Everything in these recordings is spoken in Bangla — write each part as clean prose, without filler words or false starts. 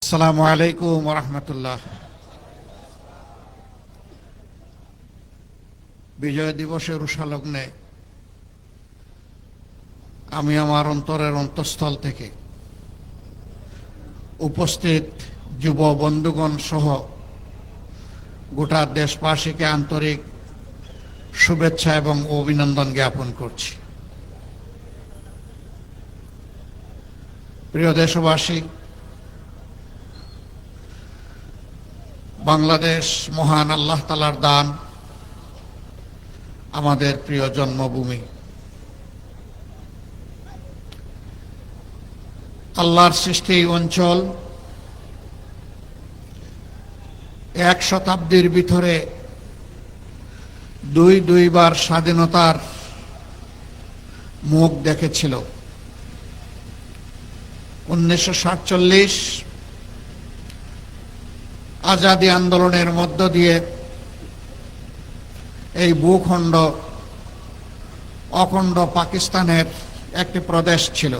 আসসালামু আলাইকুম ওয়া রাহমাতুল্লাহ। বিজয় দিবসের উষালগ্নে আমি আমার অন্তরের অন্তঃস্থল থেকে উপস্থিত যুব বন্ধুগণ সহ গোটা দেশবাসীকে আন্তরিক শুভেচ্ছা এবং অভিনন্দন জ্ঞাপন করছি। প্রিয় দেশবাসী, বাংলাদেশ মহান আল্লাহ তাআলার দান, আমাদের প্রিয় জন্মভূমি। আল্লাহর সৃষ্টি অঞ্চল 1 শতাব্দীর ভিতরে দুইবার স্বাধীনতার মুখ দেখেছিল। 1947 আজাদী আন্দোলনের মধ্য দিয়ে এই ভূখণ্ড অখণ্ড পাকিস্তানের একটি প্রদেশ ছিল।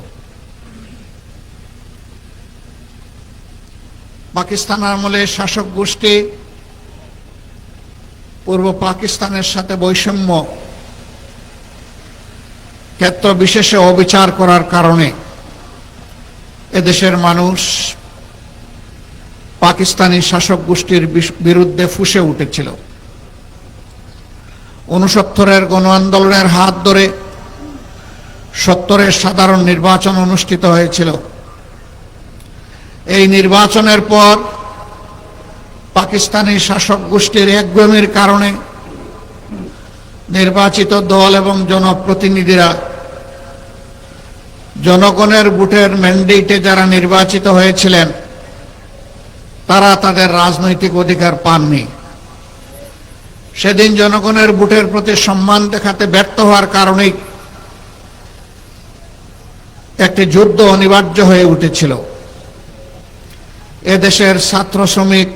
পাকিস্তান আমলে শাসক গোষ্ঠী পূর্ব পাকিস্তানের সাথে বৈষম্য ক্ষেত্র বিশেষে অবিচার করার কারণে এদেশের মানুষ পাকিস্তানি শাসক গোষ্ঠীর বিরুদ্ধে ফুঁসে উঠেছিল। 69-এর গণ আন্দোলনের হাত ধরে 70-এর সাধারণ নির্বাচন অনুষ্ঠিত হয়েছিল। এই নির্বাচনের পর পাকিস্তানি শাসক গোষ্ঠীর একগুঁয়েমির কারণে নির্বাচিত দল এবং জনপ্রতিনিধিরা জনগণের ভোটের ম্যান্ডেটে যারা নির্বাচিত হয়েছিলেন তারা তাদের রাজনৈতিক অধিকার পাননি। সেদিন জনগণের ভোটের প্রতি সম্মান দেখাতে ব্যর্থ হওয়ার কারণেই একটি যুদ্ধ অনিবার্য হয়ে উঠেছিল। এদেশের ছাত্র, শ্রমিক,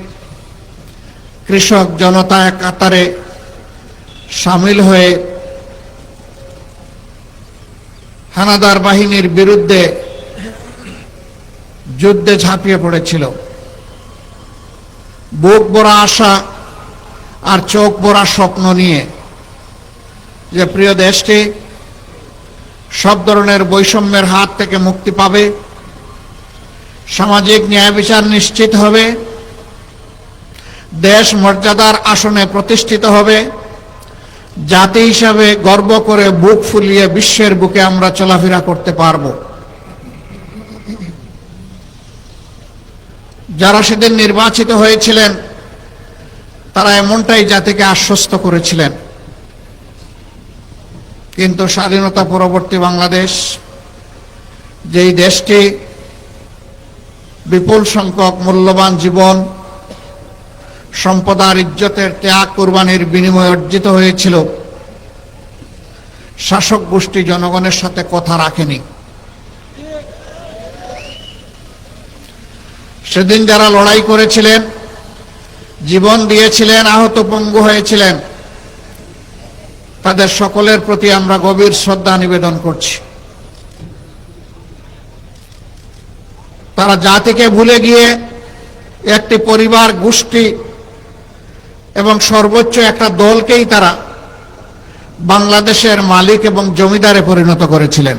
কৃষক জনতা এক কাতারে সামিল হয়ে হানাদার বাহিনীর বিরুদ্ধে যুদ্ধে ঝাঁপিয়ে পড়েছিল। বুক ভরা আশা আর চোখ ভরা স্বপ্ন নিয়ে যে প্রিয় দেশটি সব ধরনের বৈষম্যের হাত থেকে মুক্তি পাবে, সামাজিক ন্যায় বিচার নিশ্চিত হবে, দেশ মর্যাদার আসনে প্রতিষ্ঠিত হবে, জাতি হিসাবে গর্ব করে বুক ফুলিয়ে বিশ্বের বুকে আমরা চলাফেরা করতে পারব। যারা সেদিন নির্বাচিত হয়েছিলেন তারা এমনটাই জাতিকে আশ্বস্ত করেছিলেন। কিন্তু স্বাধীনতা পরবর্তী বাংলাদেশ, যেই দেশটি বিপুল সংখ্যক মূল্যবান জীবন, সম্পদ আর ইজ্জতের ত্যাগ কুরবানির বিনিময়ে অর্জিত হয়েছিল, শাসক গোষ্ঠী জনগণের সাথে কথা রাখেনি। সেদিন যারা লড়াই করেছিলেন, জীবন দিয়েছিলেন, আহত পঙ্গু হয়েছিলেন, তাদের সকলের প্রতি আমরা গভীর শ্রদ্ধা নিবেদন করছি। তারা জাতিকে ভুলে গিয়ে একটি পরিবার, গোষ্ঠী এবং সর্বোচ্চ একটা দলকেই তারা বাংলাদেশের মালিক এবং জমিদারে পরিণত করেছিলেন।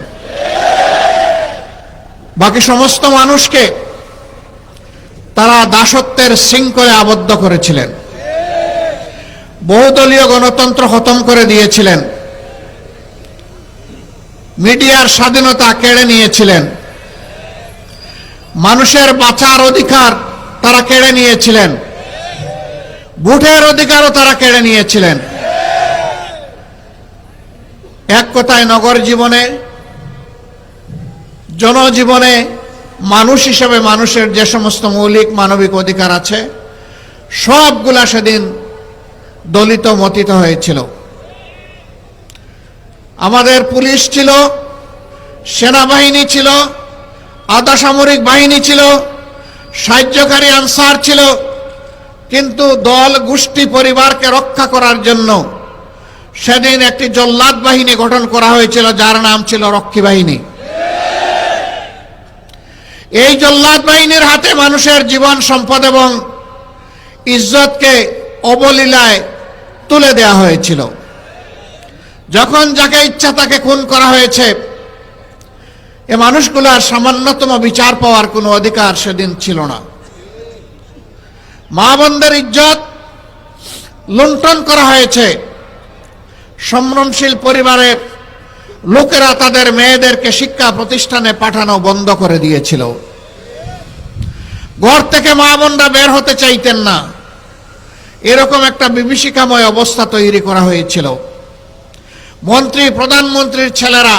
বাকি সমস্ত মানুষকে তারা দাসত্বের শৃঙ্খলে আবদ্ধ করেছিলেন। বহুদলীয় গণতন্ত্র খতম করে দিয়েছিলেন। মিডিয়ার স্বাধীনতা কেড়ে নিয়েছিলেন। মানুষের বাঁচার অধিকার তারা কেড়ে নিয়েছিলেন। ভোটের অধিকারও তারা কেড়ে নিয়েছিলেন। এক কথায় নগর জীবনে, জনজীবনে মানুষ হিসেবে মানুষের যে সমস্ত মৌলিক মানবিক অধিকার আছে সবগুলা সেদিন দলিত মতিত হয়েছিল। আমাদের পুলিশ ছিল, সেনাবাহিনী ছিল, আধা সামরিক বাহিনী ছিল, সাহায্যকারী আনসার ছিল, কিন্তু দল, গোষ্ঠী, পরিবারকে রক্ষা করার জন্য সেদিন একটি জল্লাদ বাহিনী গঠন করা হয়েছিল যার নাম ছিল রক্ষী বাহিনী। এই জল্লাদ বাহিনীর হাতে মানুষের জীবন সম্পদ এবং ইজ্জতকে অবলীলায় তুলে দেওয়া হয়েছিল। যখন যাকে ইচ্ছা তাকে খুন করা হয়েছে, এ মানুষগুলার সামান্যতম বিচার পাওয়ার কোনো অধিকার সেদিন ছিল না। মা বোনদের ইজ্জত লুণ্ঠন করা হয়েছে। সম্ভ্রমশীল পরিবারের লোকেরা তাদের মেয়েদেরকে শিক্ষা প্রতিষ্ঠানে পাঠানো বন্ধ করে দিয়েছিল। ঘর থেকে মা বোনরা বের হতে চাইতেন না, এরকম একটা বিভীষিকাময় অবস্থা তৈরি করা হয়েছিল। মন্ত্রী প্রধানমন্ত্রীর ছেলেরা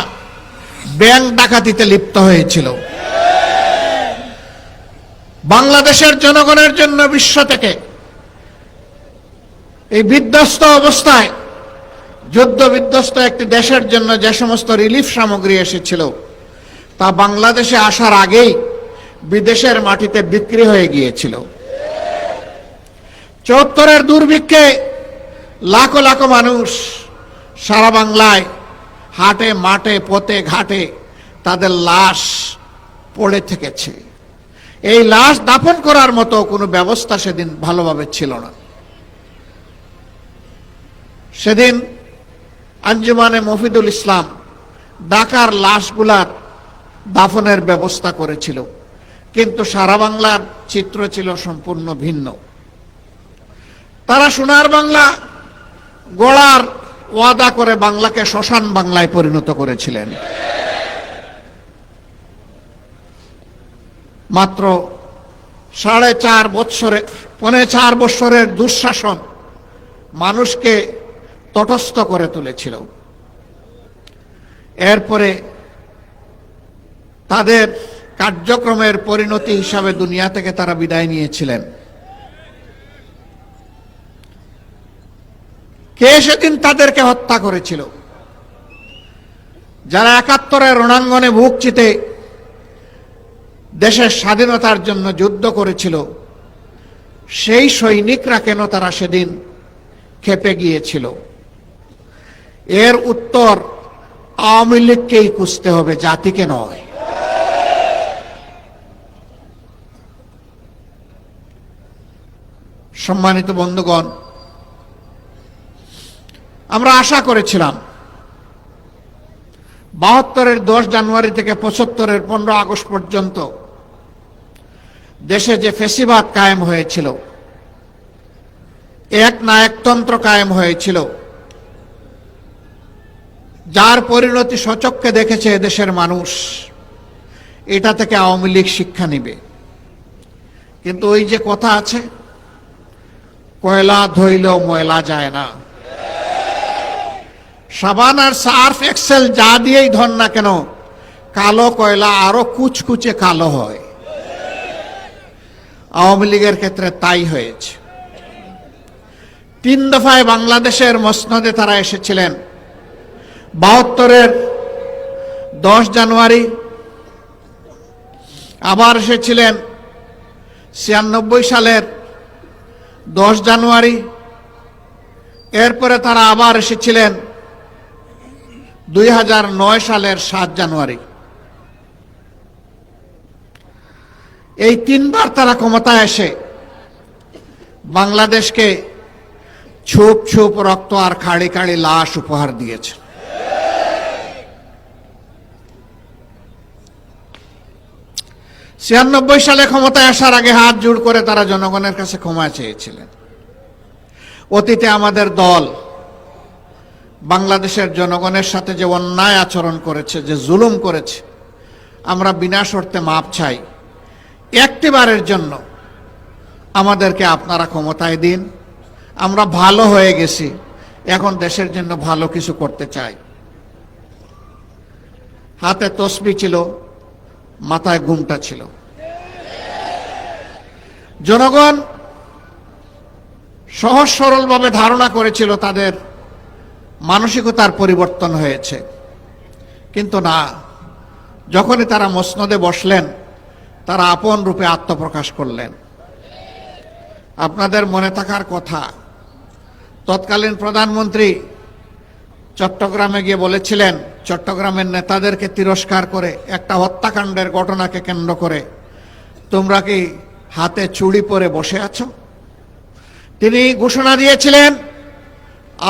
ব্যাংক ডাকাতিতে লিপ্ত হয়েছিল। বাংলাদেশের জনগণের জন্য বিশ্ব থেকে এই বিধ্বস্ত অবস্থায়, যুদ্ধ বিধ্বস্ত একটি দেশের জন্য যে সমস্ত রিলিফ সামগ্রী এসেছিল তা বাংলাদেশে আসার আগেই বিদেশের মাটিতে বিক্রি হয়ে গিয়েছিল। ৭৪-এর দুর্ভিক্ষে লাখো লাখো মানুষ সারা বাংলায় হাটে মাঠে পথে ঘাটে তাদের লাশ পড়ে থেকেছে। এই লাশ দাফন করার মতো কোনো ব্যবস্থা সেদিন ভালোভাবে ছিল না। সেদিন আঞ্জুমানে মফিদুল ইসলাম ঢাকার লাশগুলার দাফনের ব্যবস্থা করেছিল, কিন্তু সারা বাংলার চিত্র ছিল সম্পূর্ণ ভিন্ন। তারা সোনার বাংলা গড়ার ওয়াদা করে বাংলাকে শ্মশান বাংলায় পরিণত করেছিলেন। মাত্র 4.5 বছরের দুঃশাসন মানুষকে তটস্থ করে তুলেছিল। এরপরে তাদের কার্যক্রমের পরিণতি হিসাবে দুনিয়া থেকে তারা বিদায় নিয়েছিলেন। কে সেদিন তাদেরকে হত্যা করেছিল? যারা ৭১-এর রণাঙ্গনে বুক চিতে দেশের স্বাধীনতার জন্য যুদ্ধ করেছিল, সেই সৈনিকরা কেন তারা সেদিন খেপে গিয়েছিল? এর উত্তর আওয়ামী লীগকেই খুঁজতে হবে, জাতিকে নয়। সম্মানিত বন্ধুগণ, আমরা আশা করেছিলাম ৭২-এর 10 জানুয়ারি থেকে ৭৫-এর 15 আগস্ট পর্যন্ত দেশে যে ফ্যাসিবাদ কায়েম হয়েছিল, এক নায়কতন্ত্র কায়েম হয়েছিল, যার পরিণতি সচক্ষে দেখেছে দেশের মানুষ, এটা থেকে আওয়ামী লীগ শিক্ষা নিবে। কিন্তু ওই যে কথা আছে, কয়লা ধইলেও ময়লা যায় না। সাবান আর সার্ফ এক্সেল যা দিয়েই ধর না কেন, কালো কয়লা আরো কুচকুচে কালো হয়। আওয়ামী লীগের ক্ষেত্রে তাই হয়েছে। 3 দফায় বাংলাদেশের মসনদে তারা এসেছিলেন। ৭২-এর 10 জানুয়ারি, আবার এসেছিলেন 96 সালের 10 জানুয়ারি, এরপরে তারা আবার এসেছিলেন 2009 সালের 7 জানুয়ারি। এই 3 বার তারা ক্ষমতায় এসে বাংলাদেশকে ছুপ ছুপ রক্ত আর খাড়ি খাড়ি লাশ উপহার দিয়েছে। ছিয়ানব্বই সালে ক্ষমতায় আসার আগে হাত জোড় করে তারা জনগণের কাছে ক্ষমা চেয়েছিলেন। অতীতে আমাদের দল বাংলাদেশের জনগণের সাথে যে অন্যায় আচরণ করেছে, যে জুলুম করেছে, আমরা বিনা শর্তে মাপ চাই। একটিবারের জন্য আমাদেরকে আপনারা ক্ষমতায় দিন। আমরা ভালো হয়ে গেছি, এখন দেশের জন্য ভালো কিছু করতে চাই। হাতে তসবি ছিল, মাথায় ঘুমটা ছিল। জনগণ সহজ সরলভাবে ধারণা করেছিল তাদের মানসিকতার পরিবর্তন হয়েছে, কিন্তু না। যখনই তারা মসনদে বসলেন, তারা আপন রূপে আত্মপ্রকাশ করলেন। আপনাদের মনে থাকার কথা, তৎকালীন প্রধানমন্ত্রী চট্টগ্রামে গিয়ে বলেছিলেন, চট্টগ্রামের নেতাদেরকে তিরস্কার করে একটা হত্যাকাণ্ডের ঘটনাকে কেন্দ্র করে তোমরা কি হাতে চুড়ি পরে বসে আছো? তিনি ঘোষণা দিয়েছিলেন,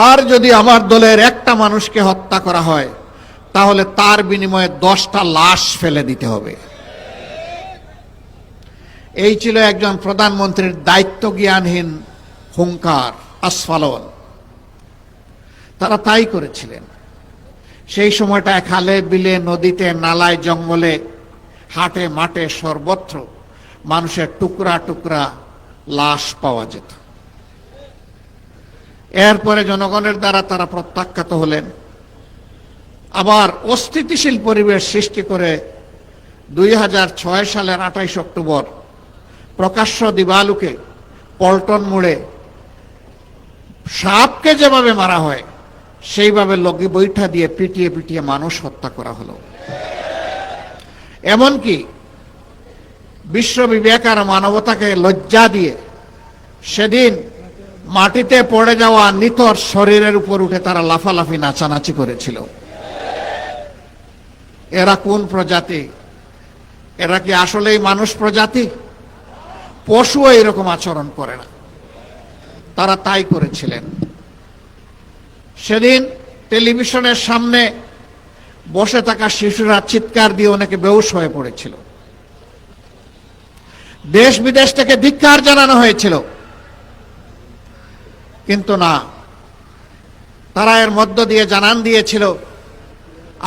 আর যদি আমার দলের একটা মানুষকে হত্যা করা হয় তাহলে তার বিনিময়ে 10টা লাশ ফেলে দিতে হবে। এই ছিল একজন প্রধানমন্ত্রীর দায়িত্ব জ্ঞানহীন হুঙ্কার, আস্ফালন। তারা তাই করেছিলেন। সেই সময়টা খালে বিলে নদীতে নালায় জঙ্গলে হাটে মাঠে সর্বত্র মানুষের টুকরা টুকরা লাশ পাওয়া যেত। এরপরে জনগণের দ্বারা তারা প্রত্যাখ্যাত হলেন। আবার অস্থিতিশীল পরিবেশ সৃষ্টি করে 2006 সালের 28 অক্টোবর প্রকাশ্য দিবালুকে পল্টন মোড়ে সাপকে যেভাবে মারা হয় সেইভাবে লগি বৈঠা দিয়ে পিটিয়ে পিটিয়ে মানুষ হত্যা করা হলো। এমনকি বিশ্ব বিবেক আর মানবতাকে লজ্জা দিয়ে সেদিন মাটিতে পড়ে যাওয়া নিথর শরীরের উপর উঠে তারা লাফালাফি নাচানাচি করেছিল। এরা কোন প্রজাতি? এরা কি আসলেই মানুষ প্রজাতি? পশুও এরকম আচরণ করে না। তারা তাই করেছিলেন। সেদিন টেলিভিশনের সামনে বসে থাকা শিশুরা চিৎকার দিয়ে অনেকে বেহুশ হয়ে পড়েছিল। দেশ বিদেশ থেকে ধিক্কার জানানো হয়েছিল, কিন্তু না, তারা এর মধ্য দিয়ে জানান দিয়েছিল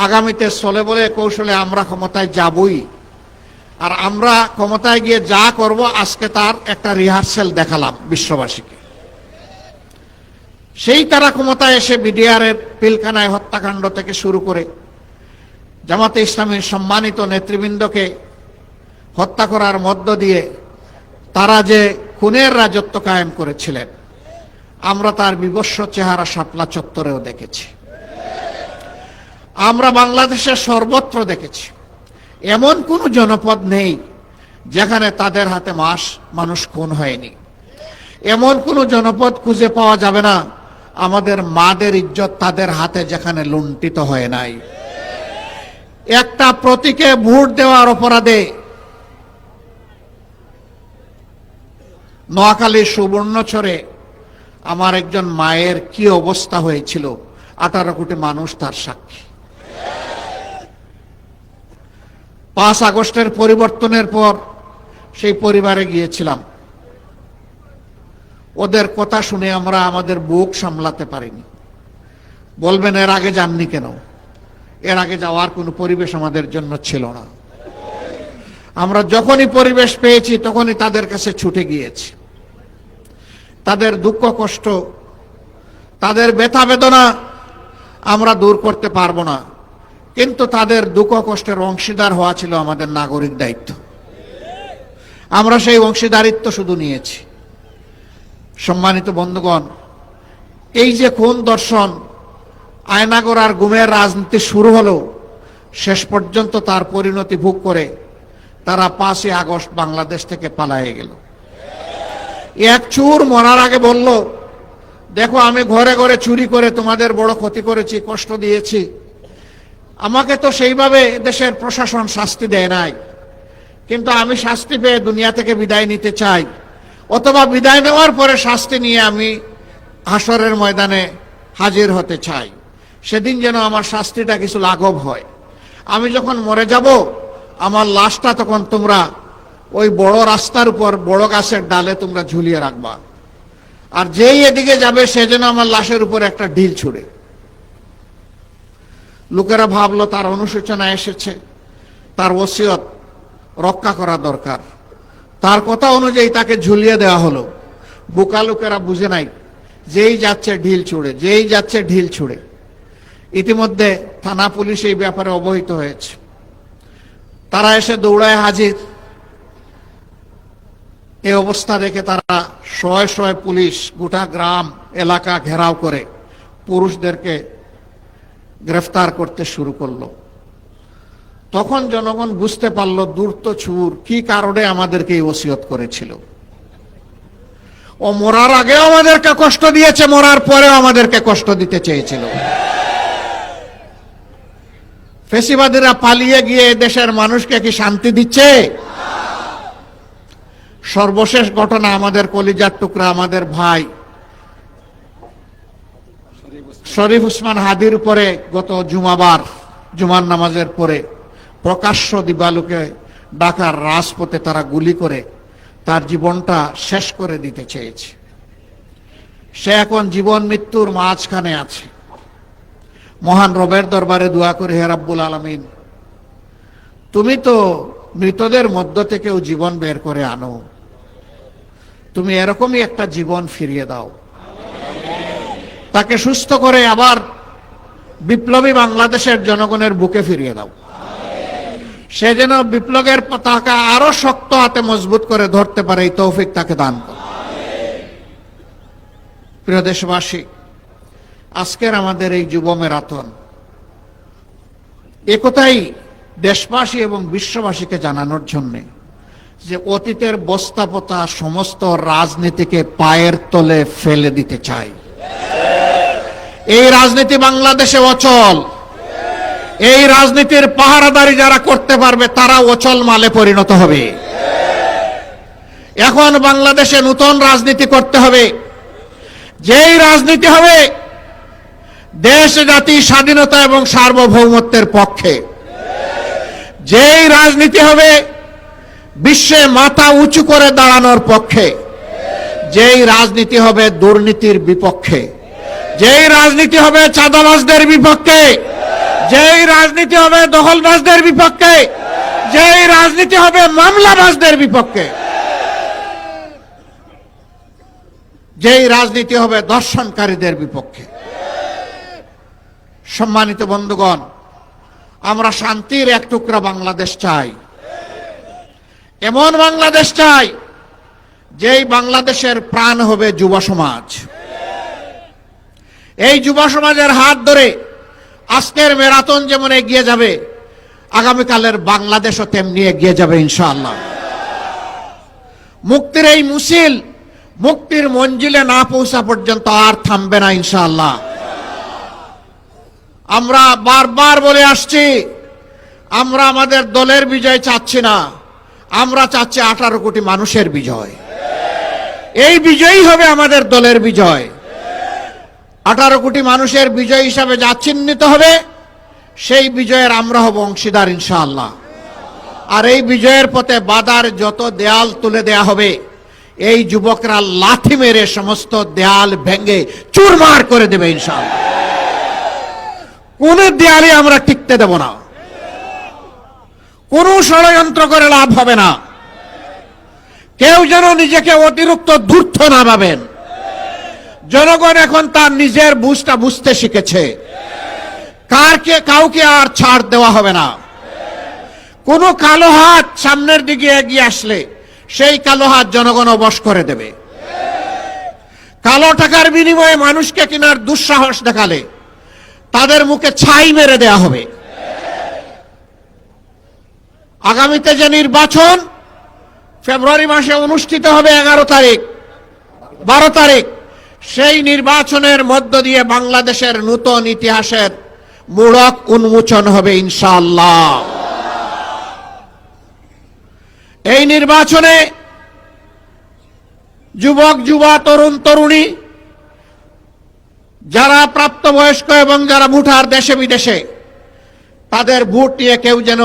আগামীতে চলে বলে কৌশলে আমরা ক্ষমতায় যাবই, আর আমরা ক্ষমতায় গিয়ে যা করব আজকে তার একটা রিহার্সেল দেখালাম বিশ্ববাসীকে। সেই তারা ক্ষমতায় এসে বিডিআরের পিলখানায় হত্যাকাণ্ড থেকে শুরু করে জামাতে ইসলামীর সম্মানিত নেতৃবৃন্দকে হত্যা করার মধ্য দিয়ে তারা যে খুনের রাজত্ব কায়েম করেছিলেন, আমরা তার বিভৎস চেহারা শাপলা চত্বরেও দেখেছি। আমরা বাংলাদেশের সর্বত্র দেখেছি। এমন কোন জনপদ নেই যেখানে তাদের হাতে মানুষ খুন হয়নি। এমন কোন জনপদ খুঁজে পাওয়া যাবে না আমাদের মাদের ইজ্জত তাদের হাতে যেখানে লুণ্ঠিত হয় নাই। একটা প্রতীকে ভোট দেওয়ার অপরাধে নোয়াখালীর সুবর্ণচরে আমার একজন মায়ের কি অবস্থা হয়েছিল 18 কোটি মানুষ তার সাক্ষী। 5 আগস্টের পরিবর্তনের পর সেই পরিবারে গিয়েছিলাম। ওদের কথা শুনে আমরা আমাদের বুক সামলাতে পারিনি। বলবেন এর আগে যাননি কেন? এর আগে যাওয়ার কোনো পরিবেশ আমাদের জন্য ছিল না। আমরা যখনই পরিবেশ পেয়েছি তখনই তাদের কাছে ছুটে গিয়েছি। তাদের দুঃখ কষ্ট, তাদের ব্যথা বেদনা আমরা দূর করতে পারবো না, কিন্তু তাদের দুঃখ কষ্টের অংশীদার হওয়া ছিল আমাদের নাগরিক দায়িত্ব। আমরা সেই অংশীদারিত্ব শুধু নিয়েছি। সম্মানিত বন্ধুগণ, এই যে খুন দর্শন আয়নাগর আর গুমের রাজনীতি শুরু হলো, শেষ পর্যন্ত তার পরিণতি ভোগ করে তারা 5 আগস্ট বাংলাদেশ থেকে পালিয়ে গেল। এক চোর মরার আগে বলল, দেখো আমি ঘরে ঘরে চুরি করে তোমাদের বড় ক্ষতি করেছি, কষ্ট দিয়েছি। আমাকে তো সেইভাবে দেশের প্রশাসন শাস্তি দেয় নাই, কিন্তু আমি শাস্তি পেয়ে দুনিয়া থেকে বিদায় নিতে চাই, অথবা বিদায় নেওয়ার পরে শাস্তি নিয়ে আমি হাসরের ময়দানে হাজির হতে চাই। সেদিন যেন আমার শাস্তিটা কিছু লাঘব হয়। আমি যখন মরে যাব আমার লাশটা তখন তোমরা ওই বড় রাস্তার উপর বড় গাছের ডালে তোমরা ঝুলিয়ে রাখবা, আর যেই এদিকে যাবে সে যেন আমার লাশের উপর একটা ঢিল ছুড়ে। লোকেরা ভাবলো তার অনুশোচনা এসেছে, তার ওসিয়ত রক্ষা করা দরকার। তার কথা অনুযায়ী তাকে ঝুলিয়ে দেওয়া হলো। বোকা লোকেরা বুঝে নাই, যেই যাচ্ছে ঢিল ছুড়ে, যেই যাচ্ছে ঢিল ছুড়ে। ইতিমধ্যে থানা পুলিশ এই ব্যাপারে অবহিত হয়েছে। তারা এসে দৌড়ায় হাজির। এই অবস্থা দেখে তারা শয়ে শয়ে পুলিশ গোটা গ্রাম এলাকা ঘেরাও করে পুরুষদেরকে গ্রেফতার করতে শুরু করলো। তখন জনগণ বুঝতে পারলো ধূর্ত চোর কি কারণে আমাদেরকে এই ওসিয়ত করেছিল। ও মরার আগেও আমাদেরকে কষ্ট দিয়েছে, মরার পরেও আমাদেরকে কষ্ট দিতে চেয়েছিল। ফ্যাসিবাদীরা পালিয়ে গিয়ে দেশের মানুষকে কি শান্তি দিচ্ছে? সর্বশেষ ঘটনা, আমাদের কলিজার টুকরা আমাদের ভাই শরীফ ওসমান হাদির উপরে গত জুমার নামাজের পরে প্রকাশ্য দিবালোকে ঢাকার রাজপথে তারা গুলি করে তার জীবনটা শেষ করে দিতে চেয়েছে। সে এখন জীবন মৃত্যুর মাঝখানে আছে। মহান রবের দরবারে দোয়া করে, হে রাব্বুল আলামিন, তুমি তো মৃতদের মধ্য থেকেও জীবন বের করে আনো, তুমি এরকমই একটা জীবন ফিরিয়ে দাও, তাকে সুস্থ করে আবার বিপ্লবী বাংলাদেশের জনগণের বুকে ফিরিয়ে দাও। সে যেন বিপ্লবের পতাকা আরো শক্ত হাতে মজবুত করে ধরতে পারে, এই তৌফিক তাকে দান করো। প্রিয় দেশবাসী, আজকের আমাদের এই যুব ম্যারাথন একথাই দেশবাসী এবং বিশ্ববাসীকে জানানোর জন্য যে অতীতের বস্তাপতা সমস্ত রাজনীতিকে পায়ের তলে ফেলে দিতে চাই। এই রাজনীতি বাংলাদেশে অচল। এই রাজনীতির পাহারাদারি যারা করতে পারবে তারা অচল মালে পরিণত হবে। এখন বাংলাদেশে নতুন রাজনীতি করতে হবে, যেই রাজনীতি হবে দেশ জাতি স্বাধীনতা এবং সার্বভৌমত্বের পক্ষে, যেই রাজনীতি হবে বিশ্বে মাথা উঁচু করে দাঁড়ানোর পক্ষে, যেই রাজনীতি হবে দুর্নীতির বিপক্ষে, যেই রাজনীতি হবে চাঁদাবাজদের বিপক্ষে, যেই রাজনীতি হবে দখলবাজদের বিপক্ষে, যেই রাজনীতি হবে মামলাবাজদের বিপক্ষে, যেই রাজনীতি হবে দর্শনকারীদের বিপক্ষে। সম্মানিত বন্ধুগণ, আমরা শান্তির এক টুকরা বাংলাদেশ চাই, এমন বাংলাদেশ চাই যেই বাংলাদেশের প্রাণ হবে যুব সমাজ। এই যুব সমাজের হাত ধরে আজকের ম্যারাথন যেমন এগিয়ে যাবে, আগামীকালের বাংলাদেশও তেমনি এগিয়ে যাবে ইনশাআল্লাহ। মুক্তির এই মুসিল মুক্তির মঞ্জিলে না পৌঁছা পর্যন্ত আর থামবে না ইনশাআল্লাহ। আমরা বারবার বলে আসছি, আমরা আমাদের দলের বিজয় চাচ্ছি না, আমরা চাচ্ছি 18 কোটি মানুষের বিজয়। এই বিজয়ই হবে আমাদের দলের বিজয়। 18 কোটি মানুষের বিজয় হিসাবে যা চিহ্নিত হবে, সেই বিজয়ের আমরা হব অংশীদার ইনশাআল্লাহ। আর এই বিজয়ের পথে বাধার যত দেয়াল তুলে দেয়া হবে, এই যুবকরা লাথি মেরে সমস্ত দেয়াল ভেঙে চুরমার করে দেবে ইনশাআল্লাহ। কোন দেয়ালে আমরা টিকতে দেব না, কোন ষড়যন্ত্র করে লাভ হবে না। কেউ যেন নিজেকে অতিরিক্ত ধূর্ত না ভাবেন। জনগণ এখন তার নিজের বুঝটা বুঝতে শিখেছে। কাউকে আর ছাড় দেওয়া হবে না। কোন কালো হাত সামনের দিকে এগিয়ে আসলে সেই কালো হাত জনগণ অবশ করে দেবে। কালো টাকার বিনিময়ে মানুষকে কেনার দুঃসাহস দেখালে তাদের মুখে ছাই মেরে দেয়া হবে। আগামীতে যে নির্বাচন ফেব্রুয়ারি মাসে অনুষ্ঠিত হবে 11 তারিখ 12 তারিখ, সেই নির্বাচনের মধ্য দিয়ে বাংলাদেশের নতুন ইতিহাসের মূলক উন্মোচন হবে ইনশাআল্লাহ। এই নির্বাচনে যুবক যুবা তরুণ তরুণী যারা প্রাপ্তবয়স্ক এবং যারা ভোটার দেশে বিদেশে, তাদের ভোট নিয়ে কেউ যেন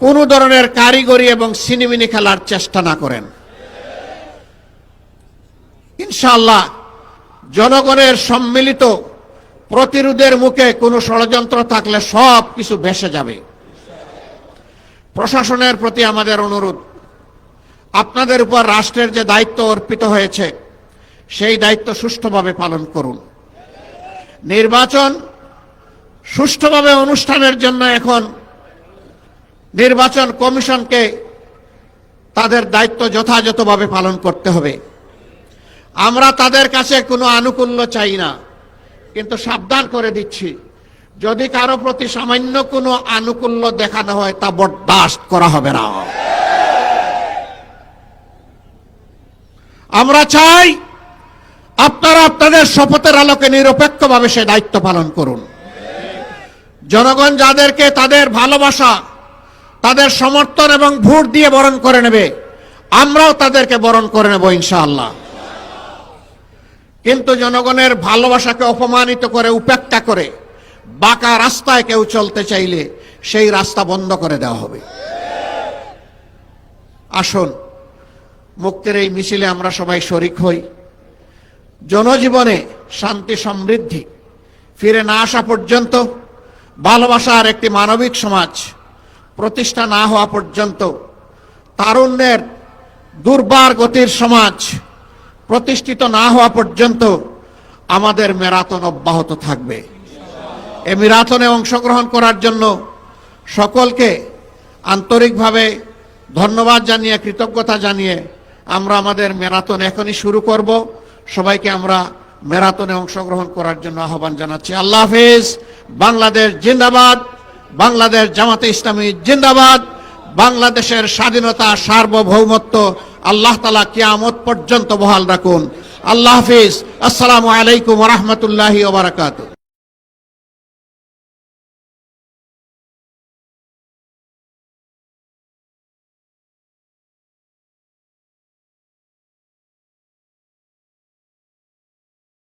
কোনো ধরনের কারিগরি এবং সিনেমিনি খেলার চেষ্টা না করেন। ইনশাআল্লাহ জনগণের সম্মিলিত প্রতিরোধের মুখে কোনো ষড়যন্ত্র থাকলে সব কিছু ভেসে যাবে। প্রশাসনের প্রতি আমাদের অনুরোধ, আপনাদের উপর রাষ্ট্রের যে দায়িত্ব অর্পিত হয়েছে সেই দায়িত্ব সুষ্ঠুভাবে পালন করুন। নির্বাচন সুষ্ঠুভাবে অনুষ্ঠানের জন্য এখন নির্বাচন কমিশনকে তাদের দায়িত্ব যথাযথভাবে পালন করতে হবে। আমরা তাদের কাছে কোনো আনুকূল্য চাই না, কিন্তু সাবধান করে দিচ্ছি, যদি কারো প্রতি সামান্য কোনো আনুকূল্য দেখানো হয় তা বরদাস্ত করা হবে না। আমরা চাই আপনারা আপনাদের শপথের আলোকে নিরপেক্ষভাবে সে দায়িত্ব পালন করুন। জনগণ যাদেরকে তাদের ভালোবাসা, তাদের সমর্থন এবং ভোট দিয়ে বরণ করে নেবে, আমরাও তাদেরকে বরণ করে নেব ইনশাআল্লাহ। কিন্তু জনগণের ভালোবাসাকে অপমানিত করে, উপেক্ষা করে বাঁকা রাস্তায় কেউ চলতে চাইলে সেই রাস্তা বন্ধ করে দেওয়া হবে। আসুন মুক্তির এই মিছিলে আমরা সবাই শরিক হই। জনজীবনে শান্তি সমৃদ্ধি ফিরে না আসা পর্যন্ত, ভালোবাসার একটি মানবিক সমাজ প্রতিষ্ঠা না হওয়া পর্যন্ত, তারুণ্যের দুর্বার গতির সমাজ প্রতিষ্ঠিত না হওয়া পর্যন্ত আমাদের ম্যারাথন অব্যাহত থাকবে। এই ম্যারাথনে অংশগ্রহণ করার জন্য সকলকে আন্তরিকভাবে ধন্যবাদ জানিয়ে, কৃতজ্ঞতা জানিয়ে আমরা আমাদের ম্যারাথন এখনই শুরু করব। সবাইকে আমরা ম্যারাথনে অংশগ্রহণ করার জন্য আহ্বান জানাচ্ছি। আল্লাহ হাফেজ। বাংলাদেশ জিন্দাবাদ। বাংলাদেশ জামাতে ইসলামী জিন্দাবাদ। বাংলাদেশের স্বাধীনতা, সার্বভৌমত্ব আল্লাহ তাআলা কিয়ামত পর্যন্ত বহাল রাখুন। আল্লাহ হাফেজ। আসসালামু আলাইকুম ওয়া রাহমাতুল্লাহি ওয়া বারাকাতুহু।